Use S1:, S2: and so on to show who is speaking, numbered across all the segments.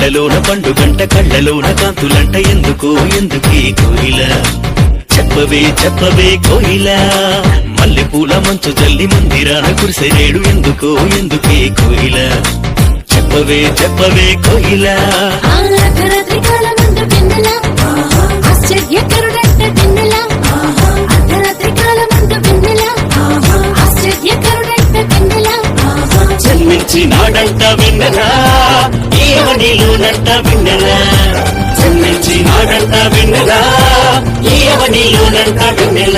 S1: ఇళ్లలోన పండుగంట కళ్ళలోన కాంతులంట ఎందుకు ఎందుకే కోయిల చెప్పవే చెప్పవే కోయిల మల్లెపూల మంచు జల్లి మందిరాన కురిసెనేడు ఎందుకు ఎందుకే కోయిల చెప్పవే చెప్పవే కోయిల
S2: అర్ధరాత్రి కాలమందు వెన్నెల ఆశ్చర్యకరుడంట వెన్నెల అర్ధరాత్రి కాలమందు వెన్నెల ఆశ్చర్యకరుడంట వెన్నెల
S1: జన్మించినాడంట వెన్నెల ఏమనిలోనంట వెన్నెల జన్మించినాడంట వెన్నెల ఏమనిలోనంట వెన్నెల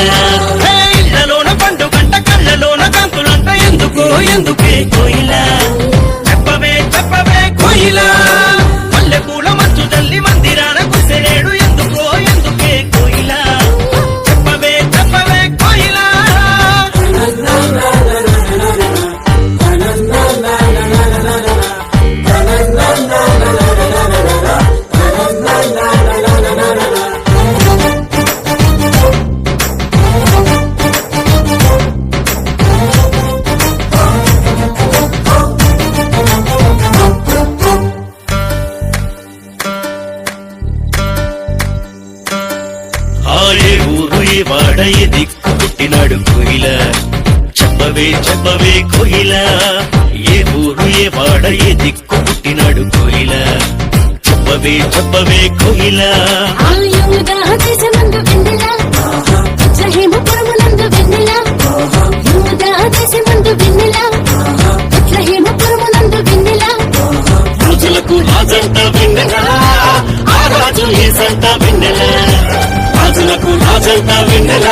S1: ఇళ్లలోన పండుగంట కళ్ళలోన కాంతులంట ఎందుకు ఎందుకే కోయిల చెప్పవే చెప్పవే కోయిల మల్లెపూల మంచు జల్లి మందిరాన కురిసెనేడు ఎందుకో ఎందుకే కోయిల చెప్పవే చెప్పవే కోయిల ఏ ఊరు ఏ వాడ ఏ దిక్కు పుట్టినాడు కోయిల చెప్పవే చెప్పవే కోయిల ఏ ఊరు ఏ వాడ ఏ దిక్కు పుట్టినాడు కోయిల చెప్పవే చెప్పవే కోయిల
S2: ఆయుధ దేశమందు వెన్నెల ఉత్సహేమపురమునందు వెన్నెల యూద దేశమందు వెన్నెల ఉత్సహేమపురమునందు వెన్నెల
S1: రాజులకు రాజంట వెన్నెల ఆ రాజు ఏసంట వెన్నెల రాజులకు రాజంట వెన్నెల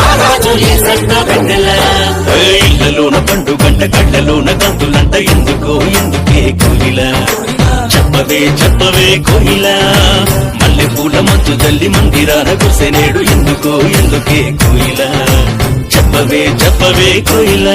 S1: ఆ రాజు ఏసంట వెన్నెల ఇళ్లలోన పండుగంట కళ్ళలోన కాంతులంట ఎందుకో ఎందుకే కోయిల చెప్పవే చెప్పవే కోయిల మల్లెపూల మంచు జల్లి మందిరాన కురిసెనేడు ఎందుకో ఎందుకే కోయిల చెప్పవే చెప్పవే కోయిల